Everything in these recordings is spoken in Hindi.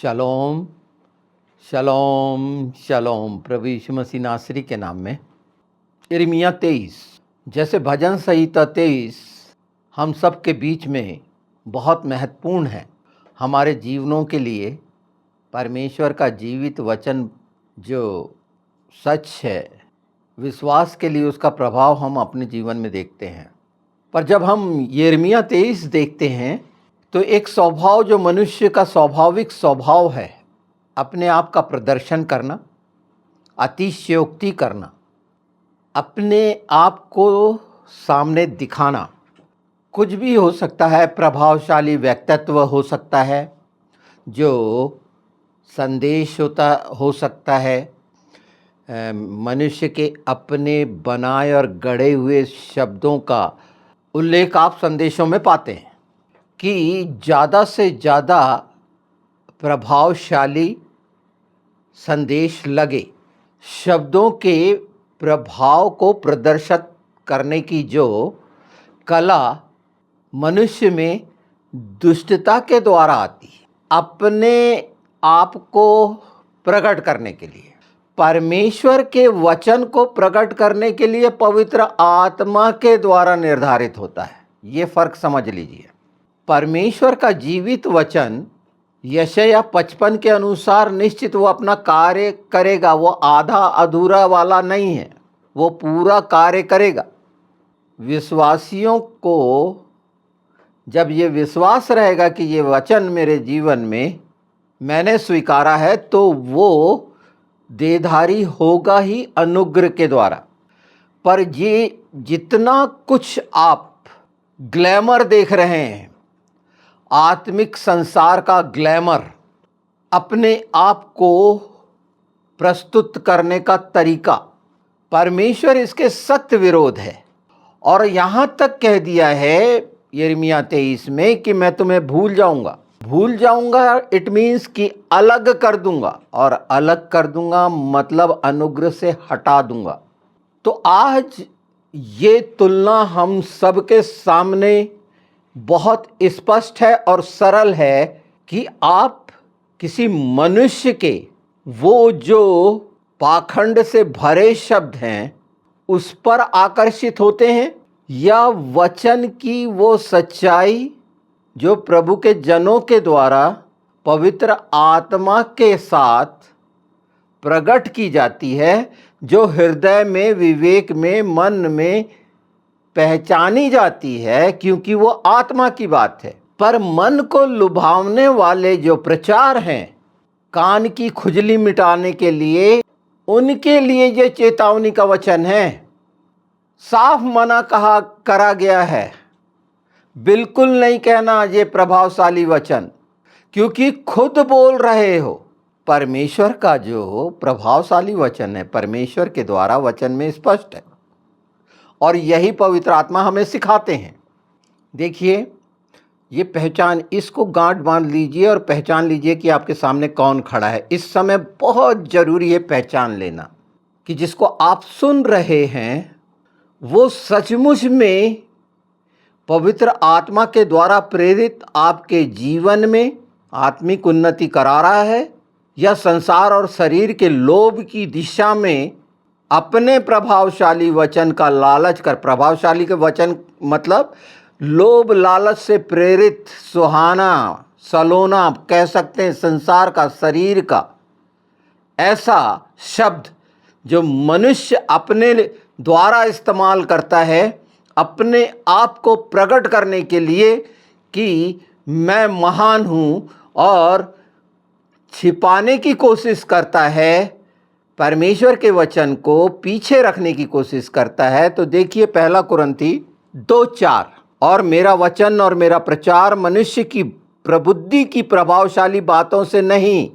शलोम शलोम शलोम प्रभु यीशु मसीह नासरी के नाम में। यिर्मयाह 23 जैसे भजन संहिता 23 हम सब के बीच में बहुत महत्वपूर्ण है। हमारे जीवनों के लिए परमेश्वर का जीवित वचन जो सच है, विश्वास के लिए उसका प्रभाव हम अपने जीवन में देखते हैं। पर जब हम यिर्मयाह 23 देखते हैं तो एक स्वभाव जो मनुष्य का स्वाभाविक स्वभाव है, अपने आप का प्रदर्शन करना, अतिशयोक्ति करना, अपने आप को सामने दिखाना, कुछ भी हो सकता है। प्रभावशाली व्यक्तित्व हो सकता है, जो संदेश हो सकता है। मनुष्य के अपने बनाए और गढ़े हुए शब्दों का उल्लेख आप संदेशों में पाते हैं कि ज़्यादा से ज़्यादा प्रभावशाली संदेश लगे। शब्दों के प्रभाव को प्रदर्शित करने की जो कला मनुष्य में दुष्टता के द्वारा आती है, अपने आप को प्रकट करने के लिए, परमेश्वर के वचन को प्रकट करने के लिए पवित्र आत्मा के द्वारा निर्धारित होता है। ये फ़र्क समझ लीजिए। परमेश्वर का जीवित वचन यशायाह 55 के अनुसार निश्चित वो अपना कार्य करेगा। वो आधा अधूरा वाला नहीं है, वो पूरा कार्य करेगा। विश्वासियों को जब ये विश्वास रहेगा कि ये वचन मेरे जीवन में मैंने स्वीकारा है, तो वो देहधारी होगा ही अनुग्रह के द्वारा। पर ये जितना कुछ आप ग्लैमर देख रहे हैं, आत्मिक संसार का ग्लैमर, अपने आप को प्रस्तुत करने का तरीका, परमेश्वर इसके सख्त विरोध है। और यहाँ तक कह दिया है यिर्मयाह 23 में कि मैं तुम्हें भूल जाऊंगा। भूल जाऊंगा इट मीन्स कि अलग कर दूंगा, और अलग कर दूंगा मतलब अनुग्रह से हटा दूंगा। तो आज ये तुलना हम सबके सामने बहुत स्पष्ट है और सरल है कि आप किसी मनुष्य के वो जो पाखंड से भरे शब्द हैं उस पर आकर्षित होते हैं, या वचन की वो सच्चाई जो प्रभु के जनों के द्वारा पवित्र आत्मा के साथ प्रकट की जाती है, जो हृदय में, विवेक में, मन में पहचानी जाती है, क्योंकि वो आत्मा की बात है। पर मन को लुभावने वाले जो प्रचार हैं, कान की खुजली मिटाने के लिए, उनके लिए ये चेतावनी का वचन है। साफ मना करा गया है, बिल्कुल नहीं कहना ये प्रभावशाली वचन, क्योंकि खुद बोल रहे हो। परमेश्वर का जो प्रभावशाली वचन है, परमेश्वर के द्वारा वचन में स्पष्ट है, और यही पवित्र आत्मा हमें सिखाते हैं। देखिए, ये पहचान, इसको गांठ बांध लीजिए और पहचान लीजिए कि आपके सामने कौन खड़ा है। इस समय बहुत ज़रूरी है पहचान लेना कि जिसको आप सुन रहे हैं वो सचमुच में पवित्र आत्मा के द्वारा प्रेरित आपके जीवन में आत्मिक उन्नति करा रहा है, या संसार और शरीर के लोभ की दिशा में अपने प्रभावशाली वचन का लालच कर। प्रभावशाली के वचन मतलब लोभ लालच से प्रेरित, सुहाना, सलोना कह सकते हैं, संसार का, शरीर का ऐसा शब्द जो मनुष्य अपने द्वारा इस्तेमाल करता है अपने आप को प्रकट करने के लिए कि मैं महान हूँ, और छिपाने की कोशिश करता है, परमेश्वर के वचन को पीछे रखने की कोशिश करता है। तो देखिए 1 कुरिन्थी 2:4, और मेरा वचन और मेरा प्रचार मनुष्य की प्रबुद्धि की प्रभावशाली बातों से नहीं,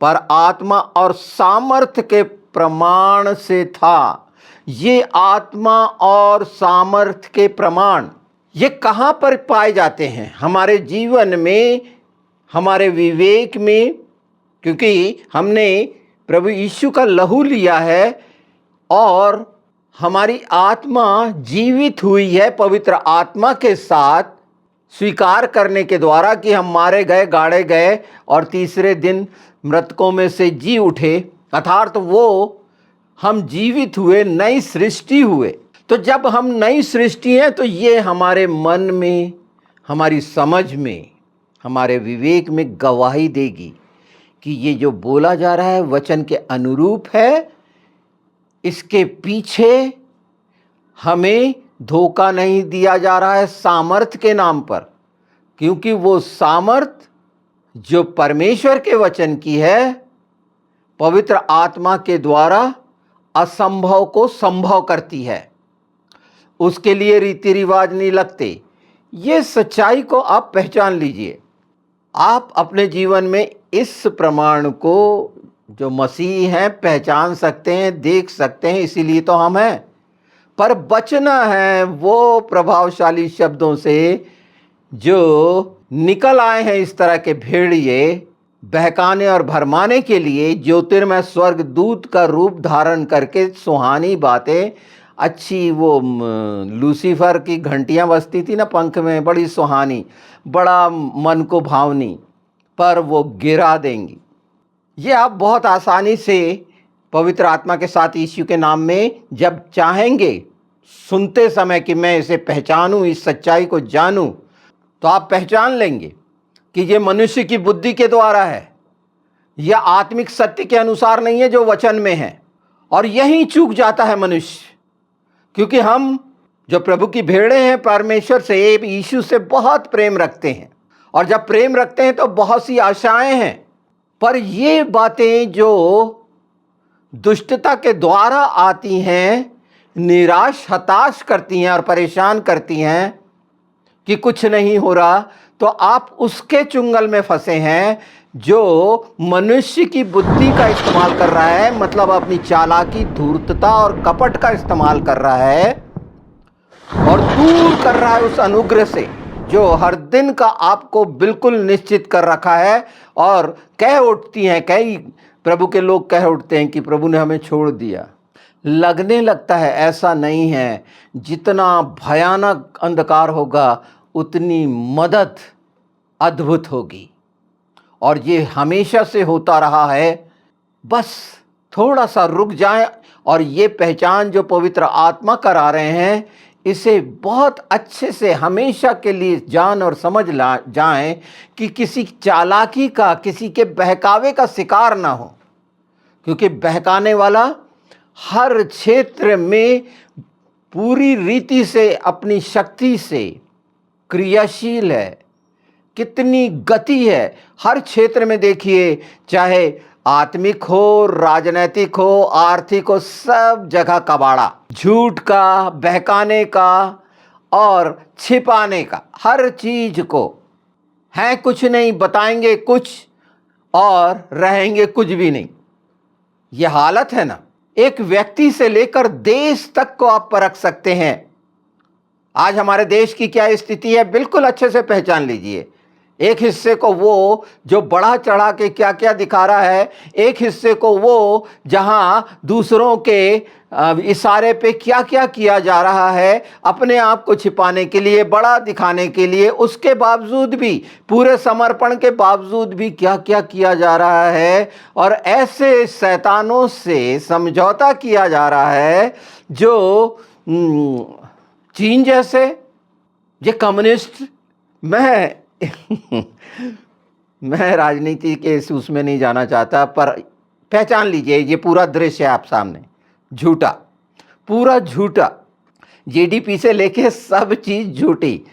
पर आत्मा और सामर्थ्य के प्रमाण से था। ये आत्मा और सामर्थ्य के प्रमाण ये कहाँ पर पाए जाते हैं? हमारे जीवन में, हमारे विवेक में, क्योंकि हमने प्रभु यीशु का लहू लिया है और हमारी आत्मा जीवित हुई है पवित्र आत्मा के साथ स्वीकार करने के द्वारा कि हम मारे गए, गाड़े गए और तीसरे दिन मृतकों में से जी उठे, अर्थात वो हम जीवित हुए, नई सृष्टि हुए। तो जब हम नई सृष्टि हैं तो ये हमारे मन में, हमारी समझ में, हमारे विवेक में गवाही देगी कि ये जो बोला जा रहा है वचन के अनुरूप है। इसके पीछे हमें धोखा नहीं दिया जा रहा है सामर्थ के नाम पर, क्योंकि वो सामर्थ जो परमेश्वर के वचन की है, पवित्र आत्मा के द्वारा असंभव को संभव करती है। उसके लिए रीति रिवाज नहीं लगते। ये सच्चाई को आप पहचान लीजिए। आप अपने जीवन में इस प्रमाण को जो मसीह हैं पहचान सकते हैं, देख सकते हैं, इसीलिए तो हम हैं। पर बचना है वो प्रभावशाली शब्दों से जो निकल आए हैं इस तरह के भेड़िए, बहकाने और भरमाने के लिए, ज्योतिर्मय स्वर्ग दूत का रूप धारण करके सुहानी बातें, अच्छी वो लूसीफर की घंटियां बजती थी ना पंख में, बड़ी सुहानी, बड़ा मन को भावनी, पर वो गिरा देंगी। ये आप बहुत आसानी से पवित्र आत्मा के साथ यीशु के नाम में जब चाहेंगे, सुनते समय कि मैं इसे पहचानूं, इस सच्चाई को जानूं, तो आप पहचान लेंगे कि ये मनुष्य की बुद्धि के द्वारा है, यह आत्मिक सत्य के अनुसार नहीं है जो वचन में है। और यही चूक जाता है मनुष्य, क्योंकि हम जो प्रभु की भेड़े हैं, परमेश्वर से, यीशु से बहुत प्रेम रखते हैं, और जब प्रेम रखते हैं तो बहुत सी आशाएं हैं। पर ये बातें जो दुष्टता के द्वारा आती हैं, निराश, हताश करती हैं और परेशान करती हैं कि कुछ नहीं हो रहा, तो आप उसके चुंगल में फंसे हैं जो मनुष्य की बुद्धि का इस्तेमाल कर रहा है, मतलब अपनी चालाकी, धूर्तता और कपट का इस्तेमाल कर रहा है, और दूर कर रहा है उस अनुग्रह से जो हर दिन का आपको बिल्कुल निश्चित कर रखा है। और कह उठती हैं, कई प्रभु के लोग कह उठते हैं कि प्रभु ने हमें छोड़ दिया। लगने लगता है, ऐसा नहीं है। जितना भयानक अंधकार होगा उतनी मदद अद्भुत होगी, और ये हमेशा से होता रहा है। बस थोड़ा सा रुक जाएं और ये पहचान जो पवित्र आत्मा करा रहे हैं, इसे बहुत अच्छे से हमेशा के लिए जान और समझ जाएं कि किसी चालाकी का, किसी के बहकावे का शिकार ना हो, क्योंकि बहकाने वाला हर क्षेत्र में पूरी रीति से अपनी शक्ति से क्रियाशील है। कितनी गति है हर क्षेत्र में, देखिए, चाहे आत्मिक हो, राजनैतिक हो, आर्थिक हो, सब जगह कबाड़ा, झूठ का, बहकाने का और छिपाने का। हर चीज को है कुछ नहीं, बताएंगे कुछ और रहेंगे कुछ भी नहीं। यह हालत है ना। एक व्यक्ति से लेकर देश तक को आप परख सकते हैं। आज हमारे देश की क्या स्थिति है बिल्कुल अच्छे से पहचान लीजिए। एक हिस्से को वो जो बढ़ा चढ़ा के क्या क्या दिखा रहा है, एक हिस्से को वो जहां दूसरों के इशारे पे क्या क्या किया जा रहा है, अपने आप को छिपाने के लिए, बड़ा दिखाने के लिए, उसके बावजूद भी, पूरे समर्पण के बावजूद भी क्या क्या किया जा रहा है। और ऐसे शैतानों से समझौता किया जा रहा है जो चीन जैसे, ये कम्युनिस्ट, मैं राजनीति के उसमें नहीं जाना चाहता, पर पहचान लीजिए ये पूरा दृश्य है आप सामने। झूठा, पूरा झूठा, जीडीपी से लेके सब चीज झूठी।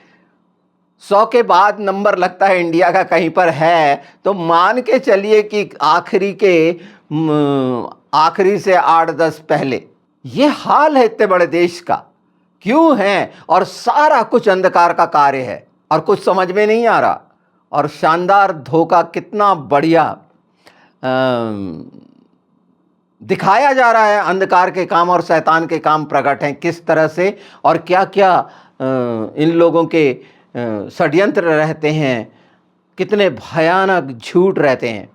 100 के बाद नंबर लगता है इंडिया का कहीं पर है, तो मान के चलिए कि आखिरी से 8-10 पहले। ये हाल है इतने बड़े देश का, क्यों है? और सारा कुछ अंधकार का कार्य है और कुछ समझ में नहीं आ रहा। और शानदार धोखा कितना बढ़िया दिखाया जा रहा है। अंधकार के काम और शैतान के काम प्रकट हैं किस तरह से, और क्या क्या इन लोगों के षड्यंत्र रहते हैं, कितने भयानक झूठ रहते हैं।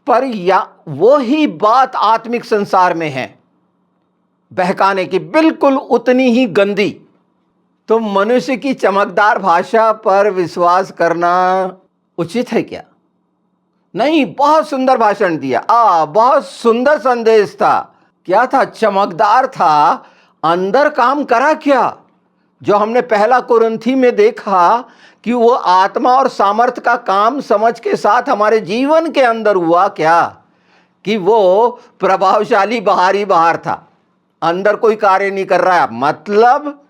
पर या वो ही बात आत्मिक संसार में है, बहकाने की, बिल्कुल उतनी ही गंदी। तो मनुष्य की चमकदार भाषा पर विश्वास करना उचित है क्या? नहीं, बहुत सुंदर भाषण दिया, बहुत सुंदर संदेश था। क्या था? चमकदार था, अंदर काम करा क्या? जो हमने पहला कुरिन्थी में देखा कि वो आत्मा और सामर्थ का काम समझ के साथ हमारे जीवन के अंदर हुआ क्या? कि वो प्रभावशाली बाहर ही बाहर था, अंदर कोई कार्य नहीं कर रहा है। मतलब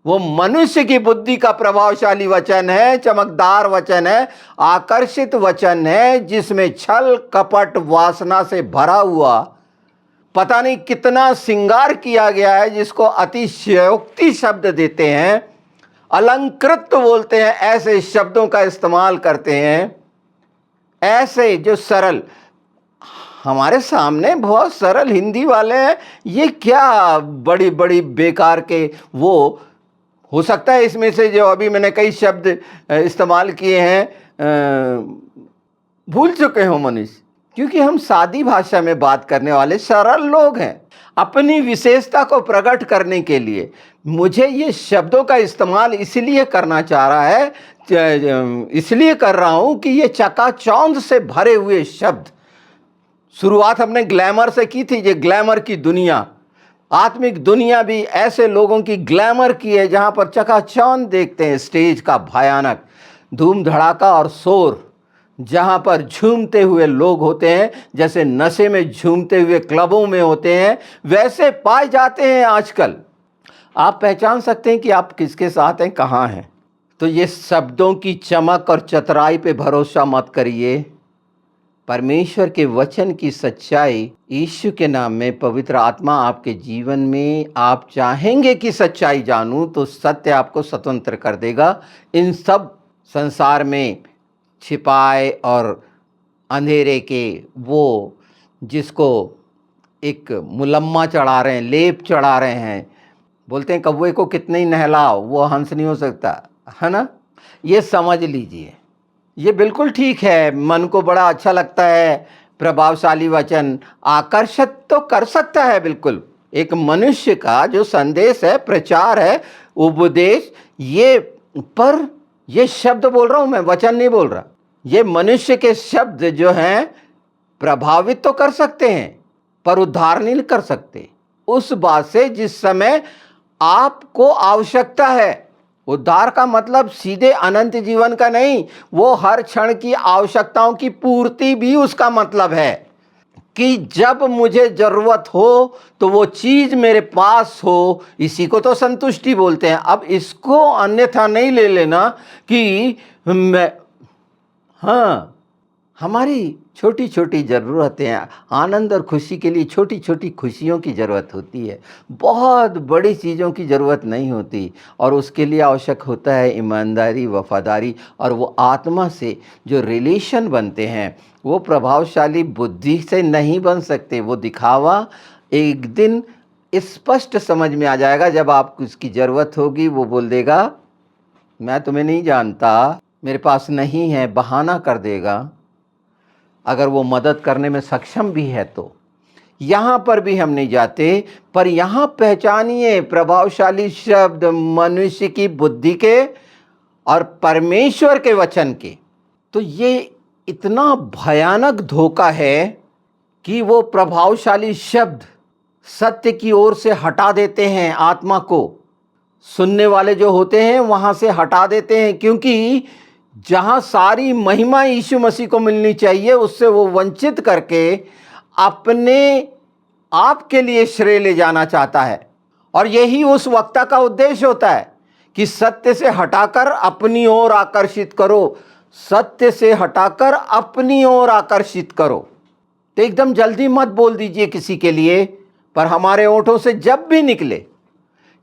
वो मनुष्य की बुद्धि का प्रभावशाली वचन है, चमकदार वचन है, आकर्षित वचन है, जिसमें छल कपट वासना से भरा हुआ पता नहीं कितना श्रृंगार किया गया है, जिसको अतिशयोक्ति शब्द देते हैं, अलंकृत बोलते हैं, ऐसे शब्दों का इस्तेमाल करते हैं। ऐसे जो सरल, हमारे सामने बहुत सरल हिंदी वाले हैं, ये क्या बड़ी बड़ी बेकार के, वो हो सकता है इसमें से जो अभी मैंने कई शब्द इस्तेमाल किए हैं भूल चुके हो मनुष्य, क्योंकि हम सादी भाषा में बात करने वाले सरल लोग हैं। अपनी विशेषता को प्रकट करने के लिए मुझे ये शब्दों का इस्तेमाल इसलिए करना चाह रहा है, इसलिए कर रहा हूं कि ये चकाचौंध से भरे हुए शब्द। शुरुआत हमने ग्लैमर से की थी, ये ग्लैमर की दुनिया, आत्मिक दुनिया भी ऐसे लोगों की ग्लैमर की है जहां पर चकाचौंध देखते हैं स्टेज का भयानक धूम धड़ाका और शोर, जहां पर झूमते हुए लोग होते हैं, जैसे नशे में झूमते हुए क्लबों में होते हैं, वैसे पाए जाते हैं आजकल। आप पहचान सकते हैं कि आप किसके साथ हैं, कहाँ हैं। तो ये शब्दों की चमक और चतुराई पे भरोसा मत करिए। परमेश्वर के वचन की सच्चाई, यीशु के नाम में पवित्र आत्मा आपके जीवन में, आप चाहेंगे कि सच्चाई जानूं तो सत्य आपको स्वतंत्र कर देगा। इन सब संसार में छिपाए और अंधेरे के वो जिसको एक मुलम्मा चढ़ा रहे हैं, लेप चढ़ा रहे हैं, बोलते हैं कौवे को कितने ही नहलाओ वो हंस नहीं हो सकता, है ना। ये समझ लीजिए, ये बिल्कुल ठीक है, मन को बड़ा अच्छा लगता है, प्रभावशाली वचन आकर्षित तो कर सकता है बिल्कुल। एक मनुष्य का जो संदेश है, प्रचार है, उपदेश, ये पर ये शब्द बोल रहा हूं मैं, वचन नहीं बोल रहा। ये मनुष्य के शब्द जो हैं प्रभावित तो कर सकते हैं पर उद्धार नहीं कर सकते उस बात से जिस समय आपको आवश्यकता है। उद्धार का मतलब सीधे अनंत जीवन का नहीं, वो हर क्षण की आवश्यकताओं की पूर्ति भी उसका मतलब है कि जब मुझे जरूरत हो तो वो चीज मेरे पास हो। इसी को तो संतुष्टि बोलते हैं। अब इसको अन्यथा नहीं ले लेना कि मैं, हाँ, हमारी छोटी छोटी ज़रूरतें, आनंद और खुशी के लिए छोटी छोटी खुशियों की ज़रूरत होती है, बहुत बड़ी चीज़ों की ज़रूरत नहीं होती। और उसके लिए आवश्यक होता है ईमानदारी, वफादारी, और वो आत्मा से जो रिलेशन बनते हैं वो प्रभावशाली बुद्धि से नहीं बन सकते। वो दिखावा एक दिन स्पष्ट समझ में आ जाएगा, जब आपको उसकी ज़रूरत होगी वो बोल देगा मैं तुम्हें नहीं जानता, मेरे पास नहीं है, बहाना कर देगा। अगर वो मदद करने में सक्षम भी है तो यहाँ पर भी हम नहीं जाते, पर यहाँ पहचानिए प्रभावशाली शब्द मनुष्य की बुद्धि के और परमेश्वर के वचन के। तो ये इतना भयानक धोखा है कि वो प्रभावशाली शब्द सत्य की ओर से हटा देते हैं, आत्मा को सुनने वाले जो होते हैं वहाँ से हटा देते हैं, क्योंकि जहाँ सारी महिमा यीशु मसीह को मिलनी चाहिए उससे वो वंचित करके अपने आप के लिए श्रेय ले जाना चाहता है। और यही उस वक्ता का उद्देश्य होता है कि सत्य से हटाकर अपनी ओर आकर्षित करो, सत्य से हटाकर अपनी ओर आकर्षित करो। तो एकदम जल्दी मत बोल दीजिए किसी के लिए, पर हमारे ओंठों से जब भी निकले,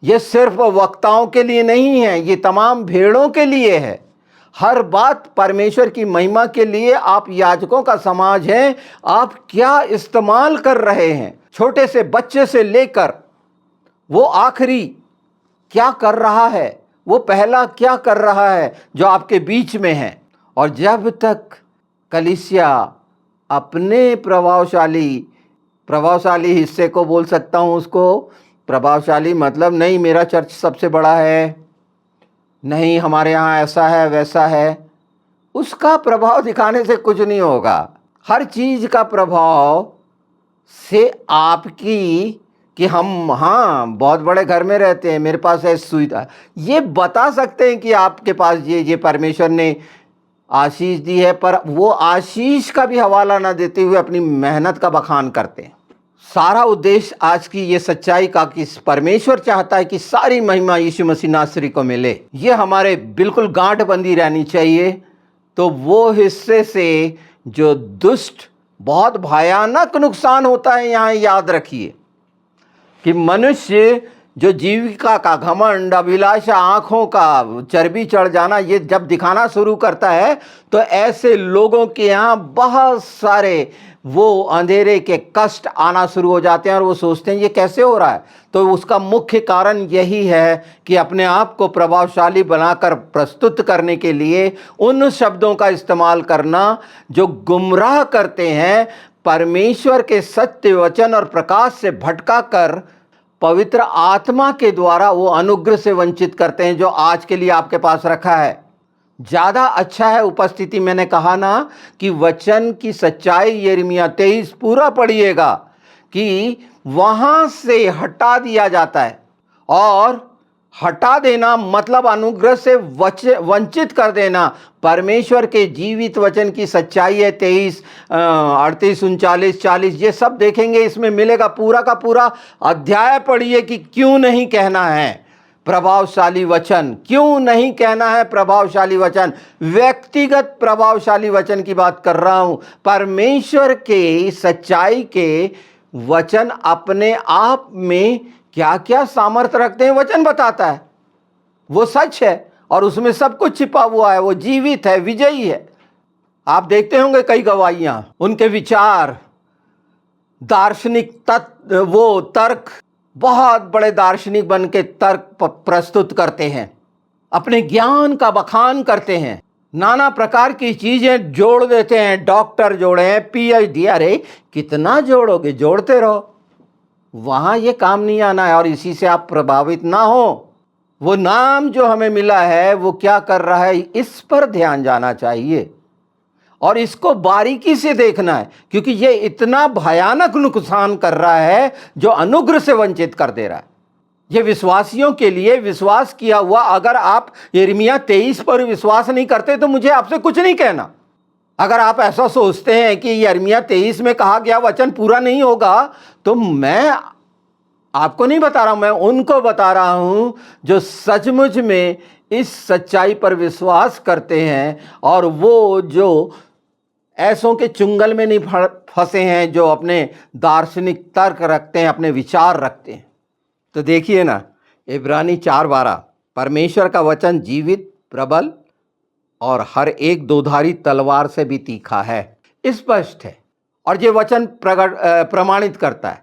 ये सिर्फ वक्ताओं के लिए नहीं है, ये तमाम भेड़ों के लिए है। हर बात परमेश्वर की महिमा के लिए। आप याजकों का समाज हैं, आप क्या इस्तेमाल कर रहे हैं, छोटे से बच्चे से लेकर वो आखिरी क्या कर रहा है, वो पहला क्या कर रहा है जो आपके बीच में है। और जब तक कलीसिया अपने प्रभावशाली हिस्से को बोल सकता हूँ, उसको प्रभावशाली मतलब नहीं मेरा चर्च सबसे बड़ा है, नहीं हमारे यहाँ ऐसा है वैसा है, उसका प्रभाव दिखाने से कुछ नहीं होगा। हर चीज़ का प्रभाव से आपकी कि हम हाँ बहुत बड़े घर में रहते हैं, मेरे पास है सुविधा, ये बता सकते हैं कि आपके पास ये परमेश्वर ने आशीष दी है, पर वो आशीष का भी हवाला ना देते हुए अपनी मेहनत का बखान करते हैं। सारा उद्देश्य आज की ये सच्चाई का कि परमेश्वर चाहता है कि सारी महिमा यीशु मसीह नासरी को मिले, ये हमारे बिल्कुल गांठ बंदी रहनी चाहिए। तो वो हिस्से से जो दुष्ट बहुत भयानक नुकसान होता है, यहाँ याद रखिए कि मनुष्य जो जीविका का घमंड, अभिलाषा, आंखों का चर्बी चढ़ जाना, ये जब दिखाना शुरू करता है तो ऐसे लोगों के यहाँ बहुत सारे वो अंधेरे के कष्ट आना शुरू हो जाते हैं और वो सोचते हैं ये कैसे हो रहा है। तो उसका मुख्य कारण यही है कि अपने आप को प्रभावशाली बनाकर प्रस्तुत करने के लिए उन शब्दों का इस्तेमाल करना जो गुमराह करते हैं, परमेश्वर के सत्य वचन और प्रकाश से भटका कर पवित्र आत्मा के द्वारा वो अनुग्रह से वंचित करते हैं जो आज के लिए आपके पास रखा है। ज़्यादा अच्छा है उपस्थिति, मैंने कहा ना कि वचन की सच्चाई यिर्मयाह 23 पूरा पढ़िएगा कि वहाँ से हटा दिया जाता है, और हटा देना मतलब अनुग्रह से वंचित कर देना। परमेश्वर के जीवित वचन की सच्चाई है 23, 38, 39, 40, ये सब देखेंगे, इसमें मिलेगा। पूरा का पूरा अध्याय पढ़िए कि क्यों नहीं कहना है प्रभावशाली वचन, क्यों नहीं कहना है प्रभावशाली वचन। व्यक्तिगत प्रभावशाली वचन की बात कर रहा हूं। परमेश्वर के सच्चाई के वचन अपने आप में क्या क्या सामर्थ्य रखते हैं, वचन बताता है। वो सच है और उसमें सब कुछ छिपा हुआ है, वो जीवित है, विजयी है। आप देखते होंगे कई गवाहियां, उनके विचार, दार्शनिक तत्व, वो तर्क, बहुत बड़े दार्शनिक बन के तर्क प्रस्तुत करते हैं, अपने ज्ञान का बखान करते हैं, नाना प्रकार की चीजें जोड़ देते हैं। डॉक्टर जोड़े हैं, PhD, अरे कितना जोड़ोगे, जोड़ते रहो, वहां ये काम नहीं आना है। और इसी से आप प्रभावित ना हो। वो नाम जो हमें मिला है वो क्या कर रहा है, इस पर ध्यान जाना चाहिए और इसको बारीकी से देखना है, क्योंकि ये इतना भयानक नुकसान कर रहा है जो अनुग्रह से वंचित कर दे रहा है। ये विश्वासियों के लिए विश्वास किया हुआ, अगर आप यिर्मयाह 23 पर विश्वास नहीं करते तो मुझे आपसे कुछ नहीं कहना। अगर आप ऐसा सोचते हैं कि यिर्मयाह 23 में कहा गया वचन पूरा नहीं होगा, तो मैं आपको नहीं बता रहा हूं, मैं उनको बता रहा हूं जो सचमुच में इस सच्चाई पर विश्वास करते हैं और वो जो ऐसों के चुंगल में नहीं फंसे हैं, जो अपने दार्शनिक तर्क रखते हैं, अपने विचार रखते हैं। तो देखिए ना, इब्रानी 4:12, परमेश्वर का वचन जीवित, प्रबल और हर एक दोधारी तलवार से भी तीखा है, स्पष्ट है, और ये वचन प्रमाणित करता है।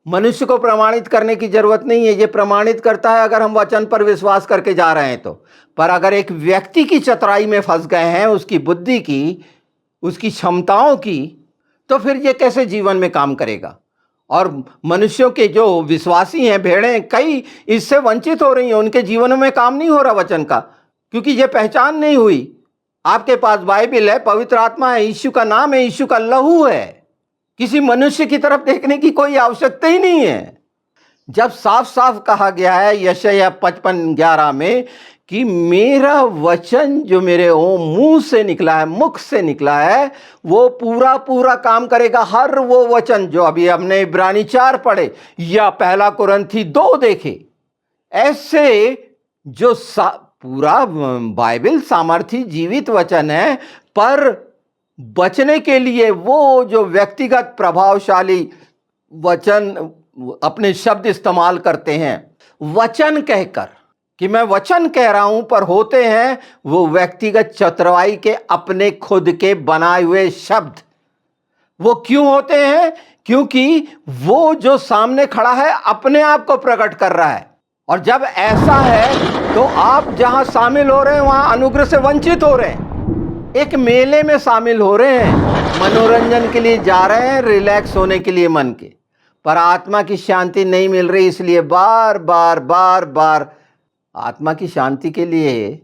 मनुष्य को प्रमाणित करने की जरूरत नहीं है, ये प्रमाणित करता है अगर हम वचन पर विश्वास करके जा रहे हैं तो। पर अगर एक व्यक्ति की चतुराई में फंस गए हैं, उसकी बुद्धि की, उसकी क्षमताओं की, तो फिर ये कैसे जीवन में काम करेगा। और मनुष्यों के जो विश्वासी हैं, भेड़ें, कई इससे वंचित हो रही हैं, उनके जीवन में काम नहीं हो रहा वचन का, क्योंकि ये पहचान नहीं हुई। आपके पास बाइबल है, पवित्र आत्मा है, यीशु का नाम है, यीशु का लहू है, किसी मनुष्य की तरफ देखने की कोई आवश्यकता ही नहीं है। जब साफ साफ कहा गया है यशायाह 55:11 में कि मेरा वचन जो मेरे मुंह से निकला है, मुख से निकला है, वो पूरा पूरा काम करेगा। हर वो वचन जो अभी हमने इब्रानी 4 पढ़े या 1 कुरिन्थी 2 देखे, ऐसे जो पूरा बाइबल सामर्थी जीवित वचन है, पर बचने के लिए वो जो व्यक्तिगत प्रभावशाली वचन अपने शब्द इस्तेमाल करते हैं, वचन कहकर कि मैं वचन कह रहा हूं, पर होते हैं वो व्यक्तिगत चतुराई के अपने खुद के बनाए हुए शब्द। वो क्यों होते हैं? क्योंकि वो जो सामने खड़ा है अपने आप को प्रकट कर रहा है, और जब ऐसा है तो आप जहां शामिल हो रहे हैं वहां अनुग्रह से वंचित हो रहे हैं। एक मेले में शामिल हो रहे हैं, मनोरंजन के लिए जा रहे हैं, रिलैक्स होने के लिए मन के, पर आत्मा की शांति नहीं मिल रही, इसलिए बार बार बार बार आत्मा की शांति के लिए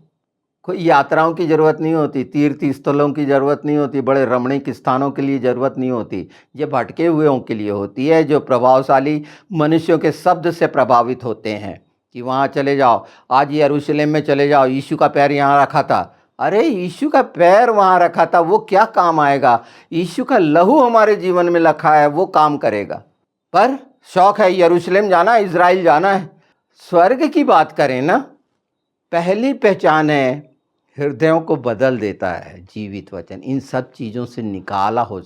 कोई यात्राओं की ज़रूरत नहीं होती, तीर्थ स्थलों की ज़रूरत नहीं होती, बड़े रमणीक स्थानों के लिए ज़रूरत नहीं होती। ये भटके हुओं के लिए होती है, जो प्रभावशाली मनुष्यों के शब्द से प्रभावित होते हैं कि वहाँ चले जाओ, आज यरूशलेम में चले जाओ, यीशु का पैर यहाँ रखा था। अरे यीशु का पैर वहाँ रखा था, वो क्या काम आएगा? यीशु का लहू हमारे जीवन में रखा है, वो काम करेगा। पर शौक है यरूशलेम जाना, इज़राइल जाना है। स्वर्ग की बात करें ना, पहली पहचान है हृदयों को बदल देता है जीवित वचन। इन सब चीज़ों से निकाला हो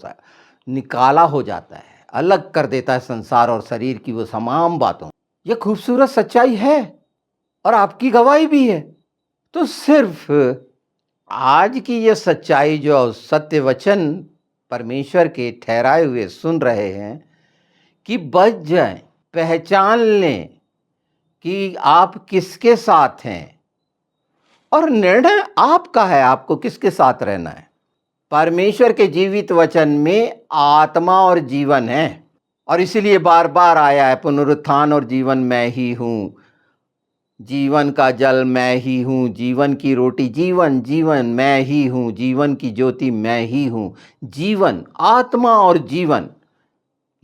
जाता है, अलग कर देता है संसार और शरीर की वो तमाम बातों। ये खूबसूरत सच्चाई है और आपकी गवाही भी है। तो सिर्फ आज की ये सच्चाई जो सत्य वचन परमेश्वर के ठहराए हुए सुन रहे हैं कि बच जाएं, पहचान लें कि आप किसके साथ हैं और निर्णय आपका है, आपको किसके साथ रहना है। परमेश्वर के जीवित वचन में आत्मा और जीवन है और इसीलिए बार बार आया है, पुनरुत्थान और जीवन मैं ही हूँ, जीवन का जल मैं ही हूँ, जीवन की रोटी, जीवन मैं ही हूँ, जीवन की ज्योति मैं ही हूँ। जीवन, आत्मा और जीवन,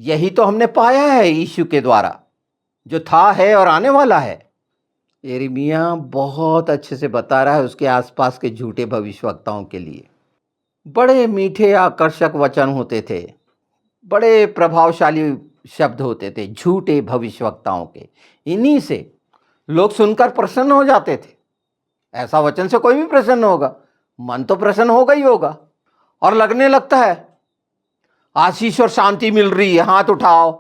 यही तो हमने पाया है यीशु के द्वारा, जो था, है और आने वाला है। यिर्मयाह बहुत अच्छे से बता रहा है उसके आसपास के झूठे भविष्यवक्ताओं के लिए। बड़े मीठे आकर्षक वचन होते थे, बड़े प्रभावशाली शब्द होते थे झूठे भविष्यवक्ताओं के। इन्हीं से लोग सुनकर प्रसन्न हो जाते थे। ऐसा वचन से कोई भी प्रसन्न होगा, मन तो प्रसन्न होगा ही होगा और लगने लगता है आशीष और शांति मिल रही है, हाथ उठाओ।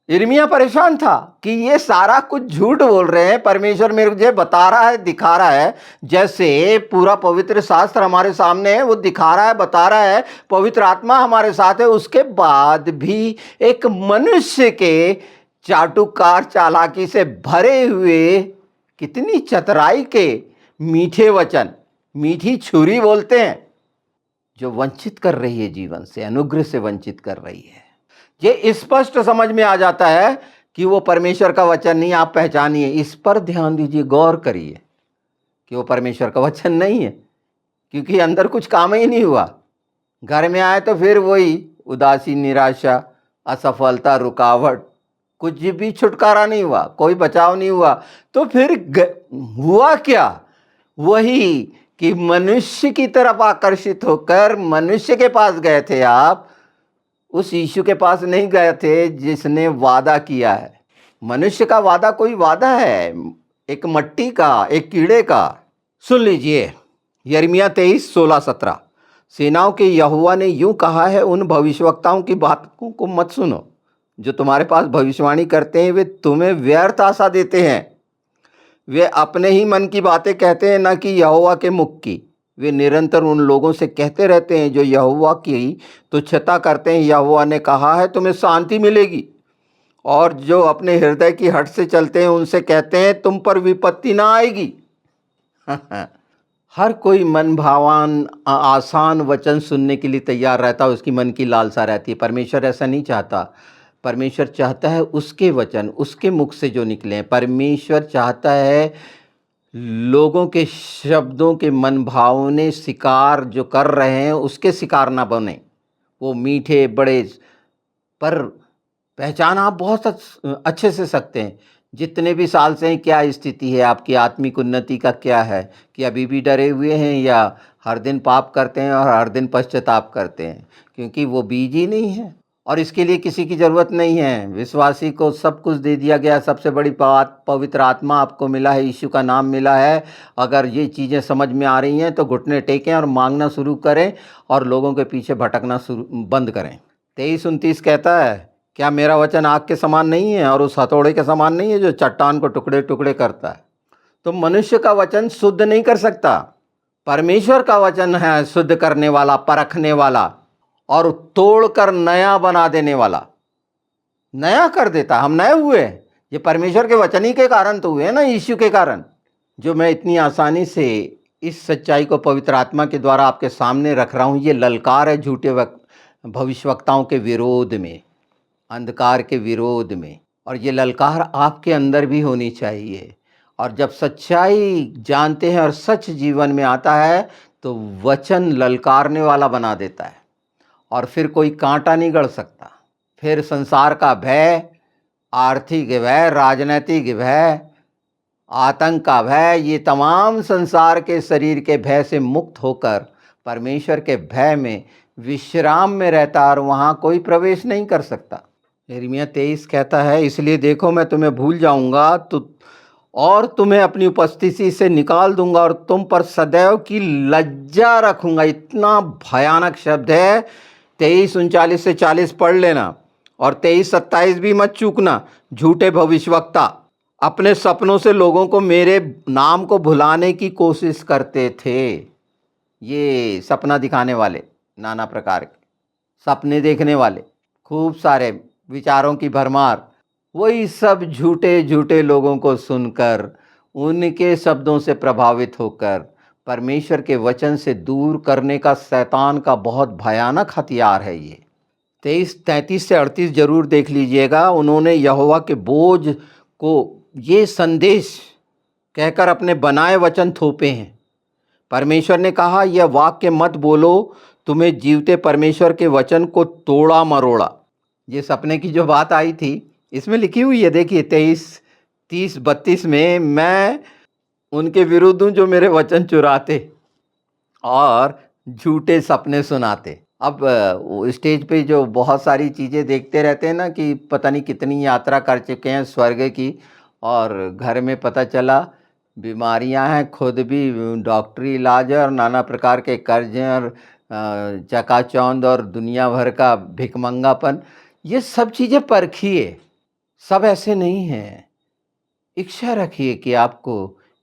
यिर्मयाह परेशान था कि ये सारा कुछ झूठ बोल रहे हैं, परमेश्वर मेरे मुझे बता रहा है, दिखा रहा है, जैसे पूरा पवित्र शास्त्र हमारे सामने है, वो दिखा रहा है, बता रहा है, पवित्र आत्मा हमारे साथ है, उसके बाद भी एक मनुष्य के चाटुकार चालाकी से भरे हुए, कितनी चतुराई के मीठे वचन, मीठी छुरी बोलते हैं, जो वंचित कर रही है, जीवन से, अनुग्रह से वंचित कर रही है। ये स्पष्ट समझ में आ जाता है कि वो परमेश्वर का वचन नहीं। आप पहचानिए, इस पर ध्यान दीजिए, गौर करिए कि वो परमेश्वर का वचन नहीं है, क्योंकि अंदर कुछ काम ही नहीं हुआ। घर में आए तो फिर वही उदासी, निराशा, असफलता, रुकावट, कुछ भी छुटकारा नहीं हुआ, कोई बचाव नहीं हुआ। तो फिर हुआ क्या? वही कि मनुष्य की तरफ आकर्षित होकर मनुष्य के पास गए थे आप, उस यीशु के पास नहीं गए थे जिसने वादा किया है। मनुष्य का वादा कोई वादा है, एक मट्टी का, एक कीड़े का। सुन लीजिए यिर्मयाह 23:16-17। सेनाओं के यहोवा ने यूं कहा है, उन भविष्यवक्ताओं की बातों को मत सुनो जो तुम्हारे पास भविष्यवाणी करते हैं, वे तुम्हें व्यर्थ आशा देते हैं। वे अपने ही मन की बातें कहते हैं, न कि यहोवा के मुख की। वे निरंतर उन लोगों से कहते रहते हैं जो यहोवा की तुच्छता करते हैं, यहोवा ने कहा है तुम्हें शांति मिलेगी, और जो अपने हृदय की हट से चलते हैं उनसे कहते हैं तुम पर विपत्ति ना आएगी। हर कोई मन भावान आसान वचन सुनने के लिए तैयार रहता है, उसकी मन की लालसा रहती है। परमेश्वर ऐसा नहीं चाहता। परमेश्वर चाहता है उसके वचन, उसके मुख से जो निकले। परमेश्वर चाहता है लोगों के शब्दों के मन भावने शिकार जो कर रहे हैं उसके शिकार ना बने। वो मीठे बड़े, पर पहचान आप बहुत अच्छे से सकते हैं। जितने भी साल से हैं, क्या स्थिति है आपकी, आत्मिक उन्नति का क्या है, कि अभी भी डरे हुए हैं या हर दिन पाप करते हैं और हर दिन पश्चाताप करते हैं? क्योंकि वो बीज ही नहीं है और इसके लिए किसी की ज़रूरत नहीं है। विश्वासी को सब कुछ दे दिया गया। सबसे बड़ी बात, पवित्र आत्मा आपको मिला है, यीशु का नाम मिला है। अगर ये चीज़ें समझ में आ रही हैं तो घुटने टेकें और मांगना शुरू करें और लोगों के पीछे भटकना बंद करें। 23-29 कहता है, क्या मेरा वचन आग के समान नहीं है और उस हथौड़े के समान नहीं है जो चट्टान को टुकड़े टुकड़े करता है? तो मनुष्य का वचन शुद्ध नहीं कर सकता। परमेश्वर का वचन है शुद्ध करने वाला, परखने वाला और तोड़कर नया बना देने वाला। नया कर देता। हम नए हुए, ये परमेश्वर के वचन ही के कारण तो हुए ना, यीशु के कारण। जो मैं इतनी आसानी से इस सच्चाई को पवित्र आत्मा के द्वारा आपके सामने रख रहा हूँ, ये ललकार है झूठे भविष्यवक्ताओं के विरोध में, अंधकार के विरोध में। और ये ललकार आपके अंदर भी होनी चाहिए और जब सच्चाई जानते हैं और सच जीवन में आता है तो वचन ललकारने वाला बना देता है और फिर कोई कांटा नहीं गड़ सकता। फिर संसार का भय, आर्थिक भय, राजनीतिक भय, आतंक का भय, ये तमाम संसार के शरीर के भय से मुक्त होकर परमेश्वर के भय में विश्राम में रहता और वहाँ कोई प्रवेश नहीं कर सकता। यिर्मयाह 23 कहता है, इसलिए देखो मैं तुम्हें भूल जाऊंगा तो और तुम्हें अपनी उपस्थिति से निकाल दूंगा और तुम पर सदैव की लज्जा रखूंगा। इतना भयानक शब्द है। 23:39 से 40 पढ़ लेना और 23:27 भी मत चूकना। झूठे भविष्यवक्ता अपने सपनों से लोगों को मेरे नाम को भुलाने की कोशिश करते थे। ये सपना दिखाने वाले, नाना प्रकार के सपने देखने वाले, खूब सारे विचारों की भरमार, वही सब झूठे झूठे लोगों को सुनकर उनके शब्दों से प्रभावित होकर परमेश्वर के वचन से दूर करने का शैतान का बहुत भयानक हथियार है ये। 33 से 38 जरूर देख लीजिएगा। उन्होंने यहोवा के बोझ को ये संदेश कहकर अपने बनाए वचन थोपे हैं। परमेश्वर ने कहा, यह वाक्य मत बोलो, तुम्हें जीवते परमेश्वर के वचन को तोड़ा मरोड़ा। ये सपने की जो बात आई थी इसमें लिखी हुई है, देखिए 23, 30, 32 में, मैं उनके विरुद्ध हूँ जो मेरे वचन चुराते और झूठे सपने सुनाते। अब स्टेज पे जो बहुत सारी चीज़ें देखते रहते हैं ना कि पता नहीं कितनी यात्रा कर चुके हैं स्वर्ग की, और घर में पता चला बीमारियां हैं, खुद भी डॉक्टरी इलाज है और नाना प्रकार के कर्ज हैं और चकाचौंध और दुनिया भर का भिकमंगापन। ये सब चीज़ें परखिए, सब ऐसे नहीं हैं। इच्छा रखिए कि आपको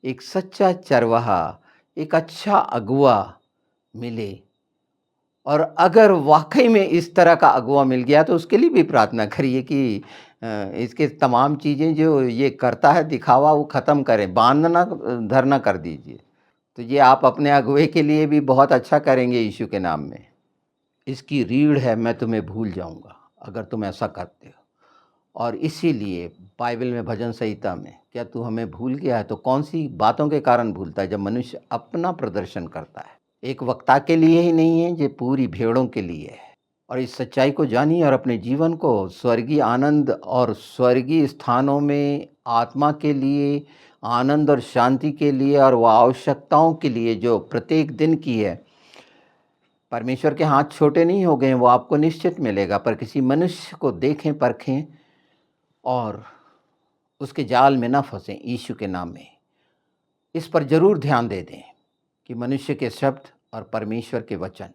एक सच्चा चरवाहा, एक अच्छा अगुआ मिले, और अगर वाकई में इस तरह का अगुआ मिल गया तो उसके लिए भी प्रार्थना करिए कि इसके तमाम चीज़ें जो ये करता है दिखावा वो ख़त्म करें, बांधना धरना कर दीजिए। तो ये आप अपने अगुए के लिए भी बहुत अच्छा करेंगे यीशु के नाम में। इसकी रीढ़ है, मैं तुम्हें भूल जाऊंगा अगर तुम ऐसा करते हो। और इसीलिए बाइबल में, भजन संहिता में, क्या तू हमें भूल गया है? तो कौन सी बातों के कारण भूलता है? जब मनुष्य अपना प्रदर्शन करता है। एक वक्ता के लिए ही नहीं है, ये पूरी भेड़ों के लिए है। और इस सच्चाई को जानिए और अपने जीवन को स्वर्गीय आनंद और स्वर्गीय स्थानों में आत्मा के लिए आनंद और शांति के लिए और वह आवश्यकताओं के लिए जो प्रत्येक दिन की है, परमेश्वर के हाथ छोटे नहीं हो गए, वो आपको निश्चित मिलेगा। पर किसी मनुष्य को देखें, परखें और उसके जाल में ना फंसें यीशु के नाम में। इस पर जरूर ध्यान दे दें कि मनुष्य के शब्द और परमेश्वर के वचन